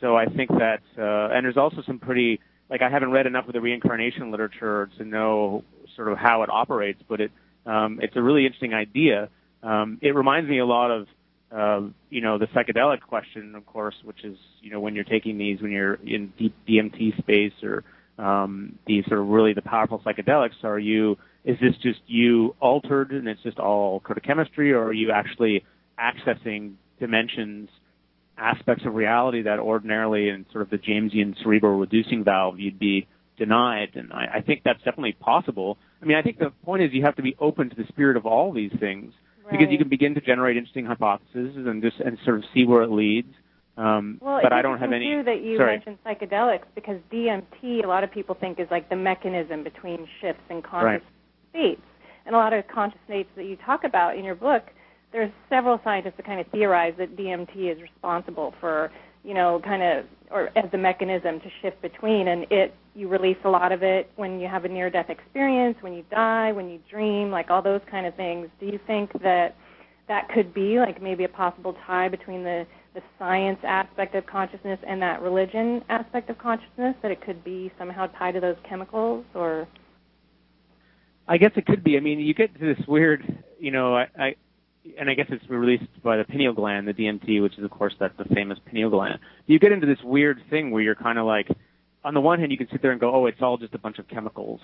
So I think that, and there's also some pretty, I haven't read enough of the reincarnation literature to know sort of how it operates, but it's a really interesting idea. It reminds me a lot of, the psychedelic question, of course, which is, when you're taking these, when you're in deep DMT space or these sort of really the powerful psychedelics, is this just you altered and it's just all chemistry, or are you actually accessing dimensions, aspects of reality that ordinarily in sort of the Jamesian cerebral reducing valve you'd be denied? And I think that's definitely possible. I mean, I think the point is you have to be open to the spirit of all these things, right, because you can begin to generate interesting hypotheses and sort of see where it leads. But I don't have any. Well, it's interesting, too, that you mentioned psychedelics, because DMT, a lot of people think, is like the mechanism between shifts in conscious states. And a lot of conscious states that you talk about in your book, there's several scientists that kind of theorize that DMT is responsible for, or as the mechanism to shift between. And you release a lot of it when you have a near-death experience, when you die, when you dream, like all those kind of things. Do you think that could be like maybe a possible tie between the science aspect of consciousness and that religion aspect of consciousness, that it could be somehow tied to those chemicals? Or I guess it could be. I mean, you get to this weird, I guess it's released by the pineal gland, the DMT, which is, of course, that's the famous pineal gland. You get into this weird thing where you're kind of like, on the one hand, you can sit there and go, oh, it's all just a bunch of chemicals,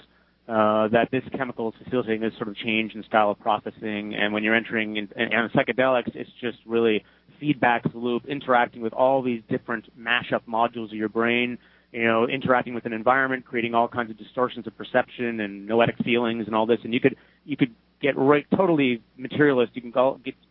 that this chemical is facilitating this sort of change in style of processing, and when you're entering in psychedelics, it's just really feedback loop, interacting with all these different mashup modules of your brain, interacting with an environment, creating all kinds of distortions of perception and noetic feelings and all this, and you could get right totally materialist. You can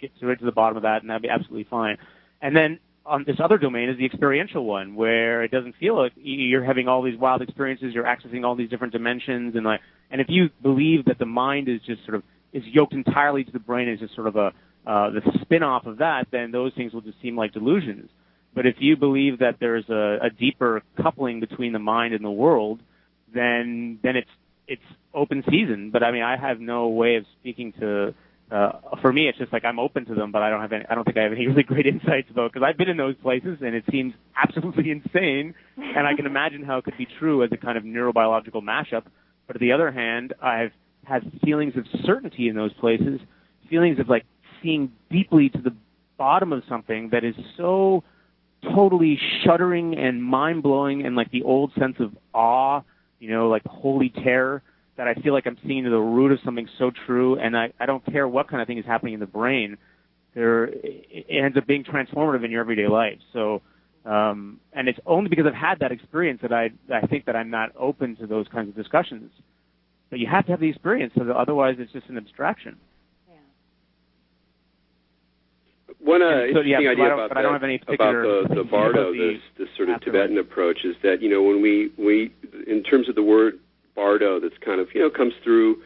get right to the bottom of that, and that'd be absolutely fine. And then on this other domain is the experiential one, where it doesn't feel like you're having all these wild experiences, you're accessing all these different dimensions, and if you believe that the mind is just sort of is yoked entirely to the brain, is just sort of the spin-off of that, then those things will just seem like delusions. But if you believe that there's a deeper coupling between the mind and the world, then it's open season. But I mean, I have no way of speaking to. For me, it's just like I'm open to them, but I don't think I have any really great insights about, because I've been in those places and it seems absolutely insane, and I can imagine how it could be true as a kind of neurobiological mashup. But on the other hand, I've had feelings of certainty in those places, feelings of like seeing deeply to the bottom of something that is so totally shuddering and mind-blowing, and like the old sense of awe, like holy terror, that I feel like I'm seeing to the root of something so true, and I don't care what kind of thing is happening in the brain. It ends up being transformative in your everyday life. So, and it's only because I've had that experience that I think that I'm not open to those kinds of discussions. But you have to have the experience, so that otherwise it's just an abstraction. One interesting idea about the Bardo, this sort of Tibetan approach, is that when we in terms of the word Bardo, that's kind of comes through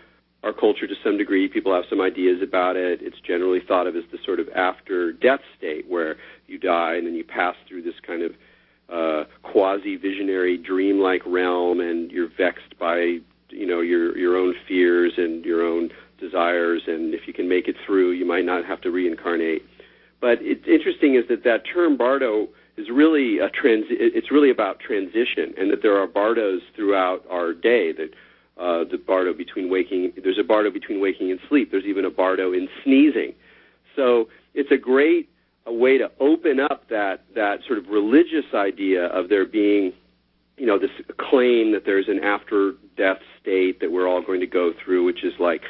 our culture to some degree. People have some ideas about it. It's generally thought of as the sort of after-death state where you die and then you pass through this kind of quasi-visionary, dreamlike realm, and you're vexed by your own fears and your own desires, and if you can make it through, you might not have to reincarnate. But it's interesting is that term Bardo is really it's really about transition, and that there are Bardos throughout our day. That the Bardo there's a Bardo between waking and sleep. There's even a Bardo in sneezing. So it's a great way to open up that sort of religious idea of there being, this claim that there's an after-death state that we're all going to go through, which is like,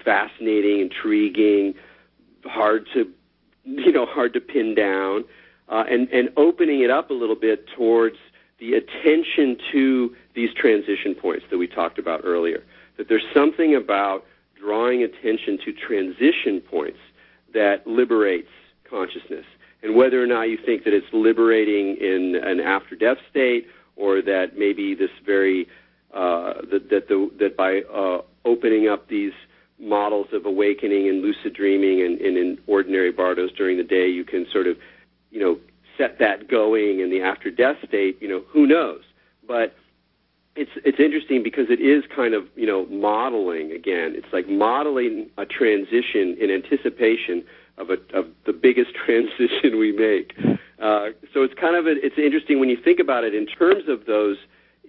fascinating, intriguing, hard to pin down, and opening it up a little bit towards the attention to these transition points that we talked about earlier. That there's something about drawing attention to transition points that liberates consciousness. And whether or not you think that it's liberating in an after-death state, or that maybe this very that by opening up these models of awakening and lucid dreaming and in ordinary Bardos during the day, you can sort of, set that going in the after-death state, who knows? But it's interesting because it is kind of, modeling again. It's like modeling a transition in anticipation of the biggest transition we make. So it's kind of it's interesting when you think about it in terms of those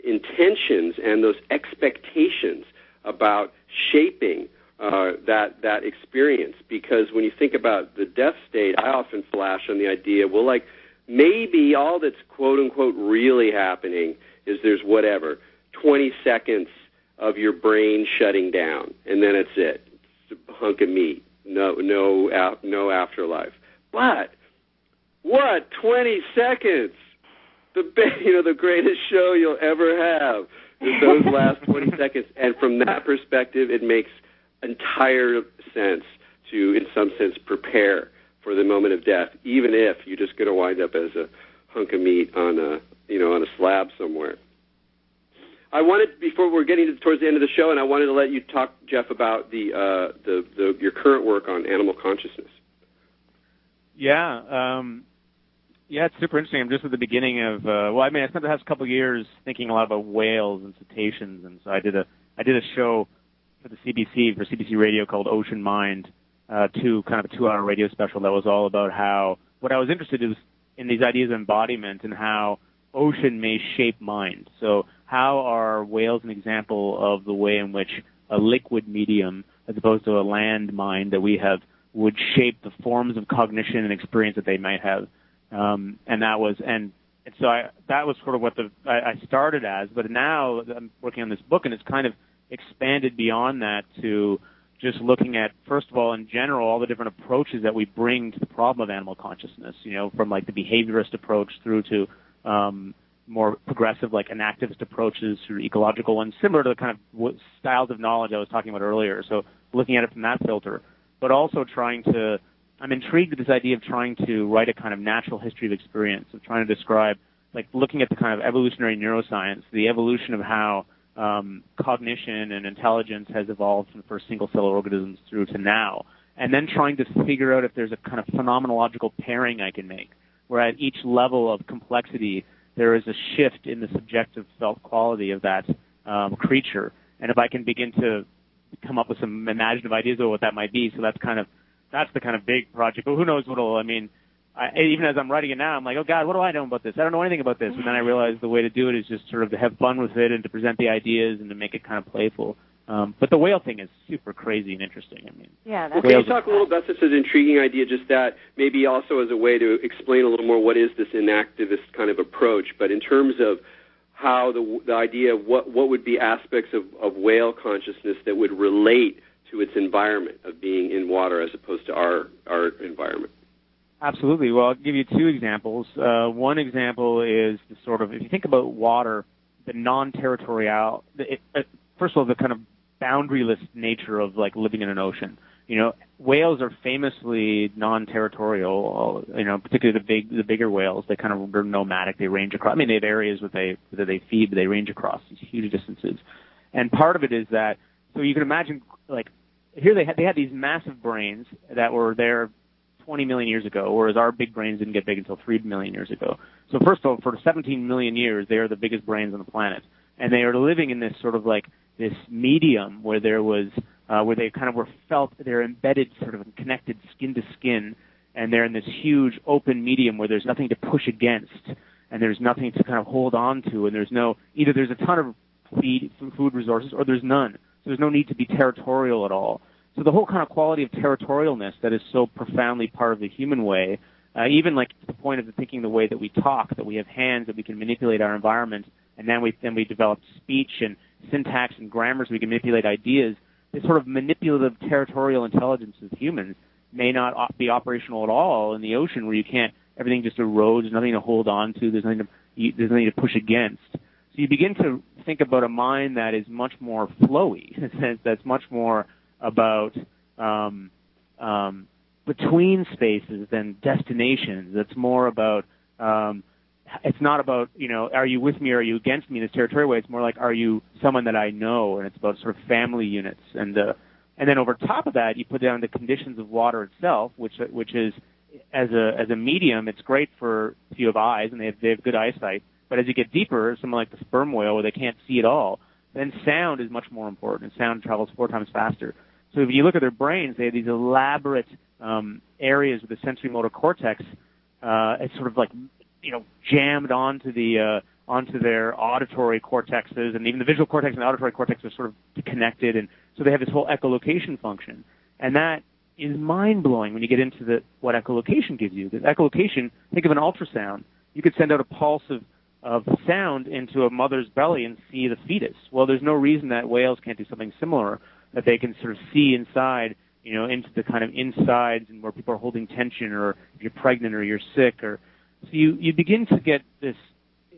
intentions and those expectations about shaping that experience, because when you think about the death state, I often flash on the idea, well, like maybe all that's quote-unquote really happening is there's 20 seconds of your brain shutting down, and then it's it. It's a hunk of meat. No afterlife. But what, 20 seconds? The greatest show you'll ever have is those last 20 seconds. And from that perspective, it makes entire sense to, in some sense, prepare for the moment of death, even if you're just going to wind up as a hunk of meat on a slab somewhere. I wanted, before we're getting towards the end of the show, and I wanted to let you talk, Jeff, about your current work on animal consciousness. Yeah, it's super interesting. I'm just at the beginning of. I spent the past couple of years thinking a lot about whales and cetaceans, and so I did a show for the CBC Radio called Ocean Mind, kind of a 2-hour radio special that was all about how what I was interested in these ideas of embodiment and how ocean may shape mind. So how are whales an example of the way in which a liquid medium, as opposed to a land mind that we have, would shape the forms of cognition and experience that they might have. And that was sort of what I started as, but now I'm working on this book, and it's kind of expanded beyond that to just looking at, first of all, in general, all the different approaches that we bring to the problem of animal consciousness, from like the behaviorist approach through to more progressive, like enactivist approaches through ecological ones, similar to the kind of styles of knowledge I was talking about earlier. So looking at it from that filter, but also I'm intrigued with this idea of trying to write a kind of natural history of experience, of trying to describe, like looking at the kind of evolutionary neuroscience, the evolution of how cognition and intelligence has evolved from the first single-cell organisms through to now, and then trying to figure out if there's a kind of phenomenological pairing I can make, where at each level of complexity there is a shift in the subjective felt quality of that creature, and if I can begin to come up with some imaginative ideas of what that might be. So that's the kind of big project. But who knows even as I'm writing it now, I'm like, oh God, what do I know about this? I don't know anything about this. And then I realized the way to do it is just sort of to have fun with it and to present the ideas and to make it kind of playful. But the whale thing is super crazy and interesting. Can you talk a little about this as an intriguing idea, just that maybe also as a way to explain a little more what is this inactivist kind of approach, but in terms of how the idea of what would be aspects of whale consciousness that would relate to its environment of being in water as opposed to our environment. Absolutely. Well, I'll give you two examples. One example is the sort of, if you think about water, the non-territorial, first of all, the kind of boundaryless nature of like living in an ocean. Whales are famously non-territorial. Particularly the bigger whales. They're nomadic. They range across. They have areas that they feed, but they range across these huge distances. And part of it is that, so you can imagine, like, here they had these massive brains that were there 20 million years ago, whereas our big brains didn't get big until 3 million years ago. So first of all, for 17 million years, they are the biggest brains on the planet. And they are living in this sort of like this medium where there was, where they kind of were felt, they're embedded sort of connected skin to skin, and they're in this huge open medium where there's nothing to push against, and there's nothing to kind of hold on to, and either there's a ton of food resources or there's none. So there's no need to be territorial at all. So the whole kind of quality of territorialness that is so profoundly part of the human way, even like to the point of thinking the way that we talk, that we have hands, that we can manipulate our environment, and then we develop speech and syntax and grammar so we can manipulate ideas. This sort of manipulative territorial intelligence of humans may not be operational at all in the ocean, where everything just erodes, there's nothing to hold on to, there's nothing to push against. So you begin to think about a mind that is much more flowy, in a sense that's much more about between spaces than destinations. It's more about, it's not about, are you with me or are you against me in this territorial way? It's more like, are you someone that I know? And it's about sort of family units. And then over top of that, you put down the conditions of water itself, which is, as a medium, it's great for if you have eyes and they have good eyesight. But as you get deeper, someone like the sperm whale where they can't see at all, then sound is much more important, and sound travels 4 times faster. So if you look at their brains, they have these elaborate areas with the sensory motor cortex. It's sort of like, jammed onto their auditory cortexes, and even the visual cortex and the auditory cortex are sort of connected, and so they have this whole echolocation function. And that is mind-blowing when you get into what echolocation gives you. Because echolocation, think of an ultrasound. You could send out a pulse of sound into a mother's belly and see the fetus. Well, there's no reason that whales can't do something similar, that they can sort of see inside, into the kind of insides and where people are holding tension, or if you're pregnant or you're sick. So you begin to get this,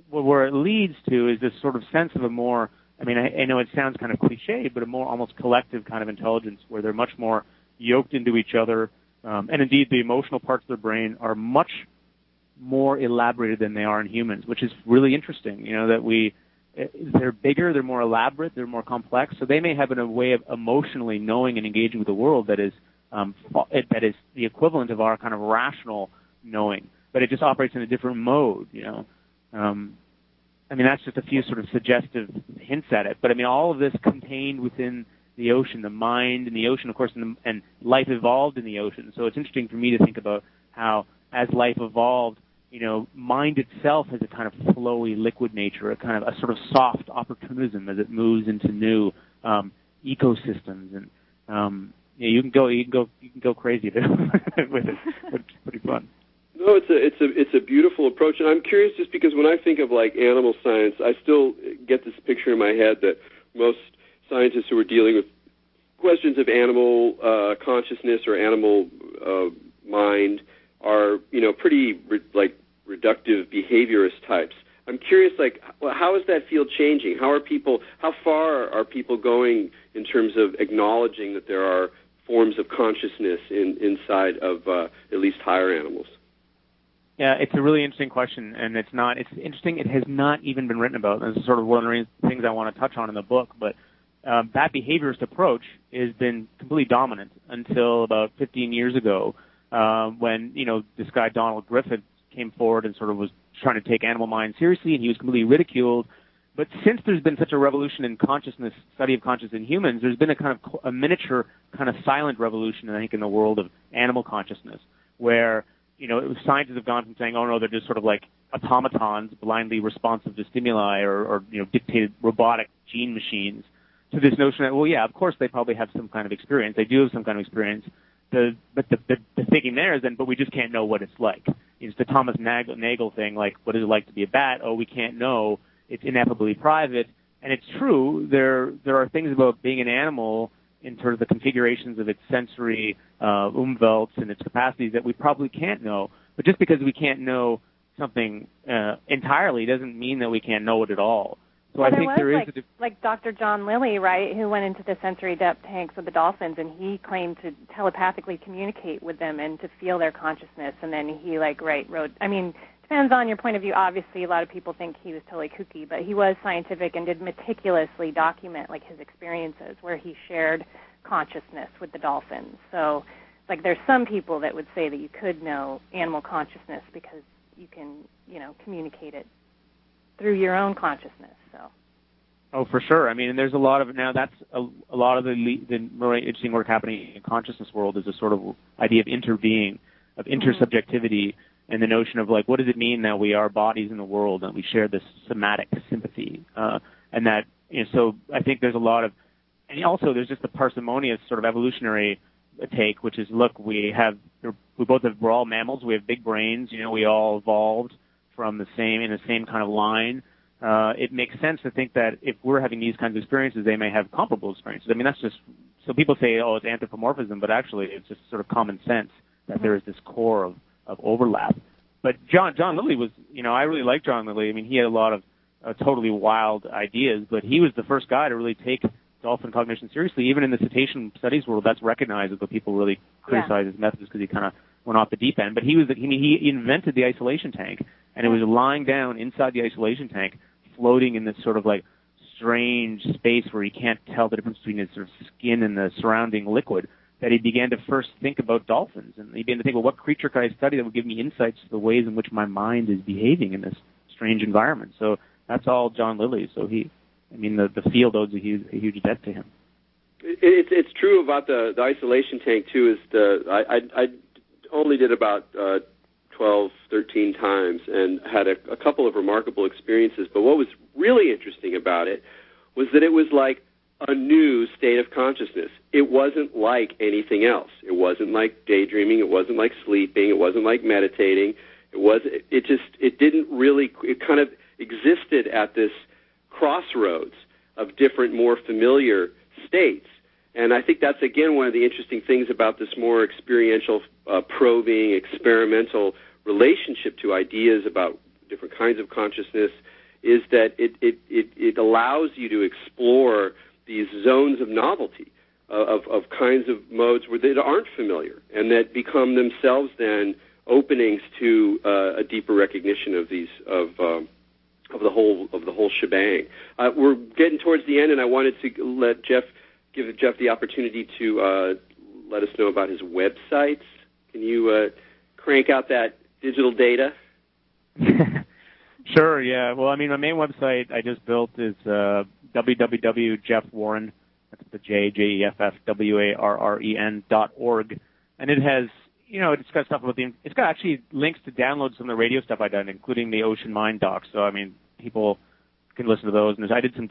where it leads to is this sort of sense of a more, I know it sounds kind of cliche, but a more almost collective kind of intelligence where they're much more yoked into each other. And indeed, the emotional parts of their brain are much more elaborated than they are in humans, which is really interesting. That they're bigger, they're more elaborate, they're more complex. So they may have a way of emotionally knowing and engaging with the world that is the equivalent of our kind of rational knowing, but it just operates in a different mode. That's just a few sort of suggestive hints at it. But all of this contained within the ocean, the mind in the ocean, of course, and life evolved in the ocean. So it's interesting for me to think about how, as life evolved, mind itself has a kind of flowy liquid nature, a kind of a sort of soft opportunism as it moves into new ecosystems, and you can go crazy with it. It's pretty fun. No, it's a beautiful approach, and I'm curious just because when I think of like animal science, I still get this picture in my head that most scientists who are dealing with questions of animal consciousness or animal mind are pretty reductive behaviorist types. I'm curious, how is that field changing? How far are people going in terms of acknowledging that there are forms of consciousness inside of at least higher animals? Yeah, it's a really interesting question, and it's interesting. It has not even been written about. This is sort of one of the things I want to touch on in the book, but that behaviorist approach has been completely dominant until about 15 years ago, when this guy Donald Griffith came forward and sort of was trying to take animal mind seriously, and he was completely ridiculed. But since there's been such a revolution in consciousness, study of consciousness in humans, there's been a kind of a miniature kind of silent revolution, I think, in the world of animal consciousness, where scientists have gone from saying, oh no, they're just sort of like automatons, blindly responsive to stimuli, or dictated robotic gene machines, to this notion that, well, yeah, of course they probably have some kind of experience. They do have some kind of experience. But the thinking there is then, but we just can't know what it's like. It's the Thomas Nagel thing, like, what is it like to be a bat? Oh, we can't know. It's ineffably private. And it's true. There are things about being an animal in terms of the configurations of its sensory umwelt and its capacities that we probably can't know. But just because we can't know something entirely doesn't mean that we can't know it at all. So I think there is like Dr. John Lilly, right, who went into the sensory depth tanks with the dolphins, and he claimed to telepathically communicate with them and to feel their consciousness. And then he wrote. Depends on your point of view. Obviously, a lot of people think he was totally kooky, but he was scientific and did meticulously document his experiences where he shared consciousness with the dolphins. So, there's some people that would say that you could know animal consciousnst because you can, communicate it through your own consciousness. So. Oh, for sure. And there's a lot of now. That's a lot of the really interesting work happening in the consciousness world is a sort of idea of interbeing, of intersubjectivity. And the notion of what does it mean that we are bodies in the world and we share this somatic sympathy, and that so I think there's a lot of, and also there's just the parsimonious sort of evolutionary take, which is we're all mammals, we have big brains, we all evolved from the same kind of line. It makes sense to think that if we're having these kinds of experiences, they may have comparable experiences. That's just so people say, oh, it's anthropomorphism, but actually it's just sort of common sense that there is this core of overlap. But John Lilly was, I really like John Lilly. He had a lot of totally wild ideas, but he was the first guy to really take dolphin cognition seriously. Even in the cetacean studies world, that's recognized, but people really criticize his methods because he kind of went off the deep end. But he invented the isolation tank, and it was lying down inside the isolation tank, floating in this sort of strange space where he can't tell the difference between his sort of skin and the surrounding liquid, that he began to first think about dolphins. And he began to think, well, what creature could I study that would give me insights to the ways in which my mind is behaving in this strange environment? So that's all John Lilly. So the field owes a huge debt to him. It's true about the isolation tank, too. I only did about 12, 13 times and had a couple of remarkable experiences. But what was really interesting about it was that it was like a new state of consciousness. It wasn't like anything else. It wasn't like daydreaming. It wasn't like sleeping. It wasn't like meditating. It didn't really, it kind of existed at this crossroads of different, more familiar states. And I think that's, again, one of the interesting things about this more experiential, probing, experimental relationship to ideas about different kinds of consciousness, is that it allows you to explore these zones of novelty of kinds of modes that aren't familiar and that become themselves then openings to a deeper recognition of these of the whole shebang. We're getting towards the end, and I wanted to give Jeff the opportunity to let us know about his websites. Can you crank out that digital data? Sure, yeah. Well, I mean, my main website I just built is www.jeffwarren, that's the JEFFWARREN.org, and it has, it's got stuff about it's got actually links to download some of the radio stuff I've done, including the Ocean Mind docs. So, I mean, people can listen to those. And I did some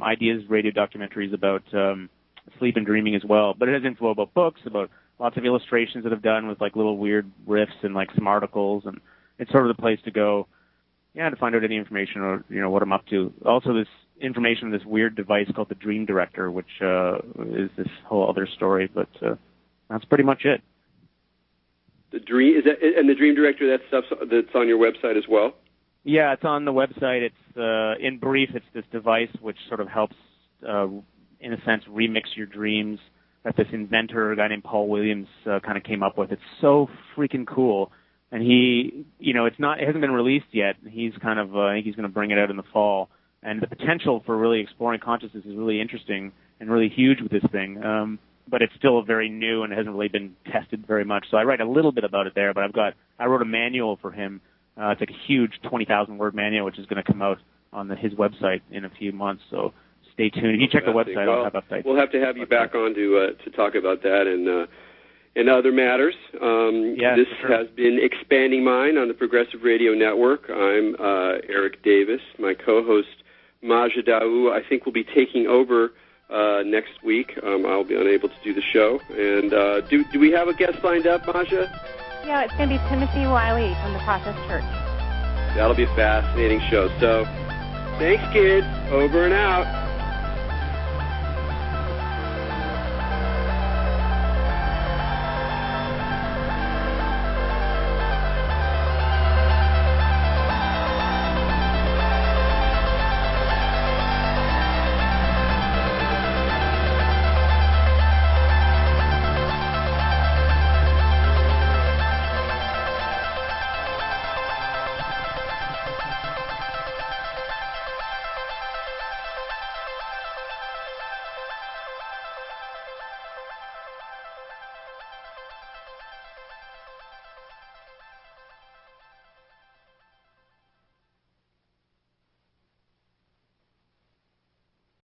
ideas radio documentaries about sleep and dreaming as well. But it has info about books, about lots of illustrations that I've done with like little weird riffs and like some articles, and it's sort of the place to go. Yeah, to find out any information or, what I'm up to. Also, this information on this weird device called the Dream Director, which is this whole other story, but that's pretty much it. The Dream Director, that stuff that's on your website as well? Yeah, it's on the website. It's, in brief, it's this device which sort of helps, in a sense, remix your dreams that this inventor, a guy named Paul Williams, kind of came up with. It's so freaking cool. And it hasn't been released yet. He's kind of, I think he's going to bring it out in the fall. And the potential for really exploring consciousness is really interesting and really huge with this thing. But it's still very new and it hasn't really been tested very much. So I write a little bit about it there, but I wrote a manual for him. It's like a huge 20,000-word manual, which is going to come out on his website in a few months. So stay tuned. If you check the website, I'll have updates. We'll have to have you back on to talk about that and other matters. This has been Expanding Mind on the Progressive Radio Network. I'm Erik Davis. My co-host, Maja Daou, I think will be taking over next week. I'll be unable to do the show. And do we have a guest lined up, Maja? Yeah, it's going to be Timothy Wiley from the Process Church. That'll be a fascinating show. So, thanks, kids. Over and out.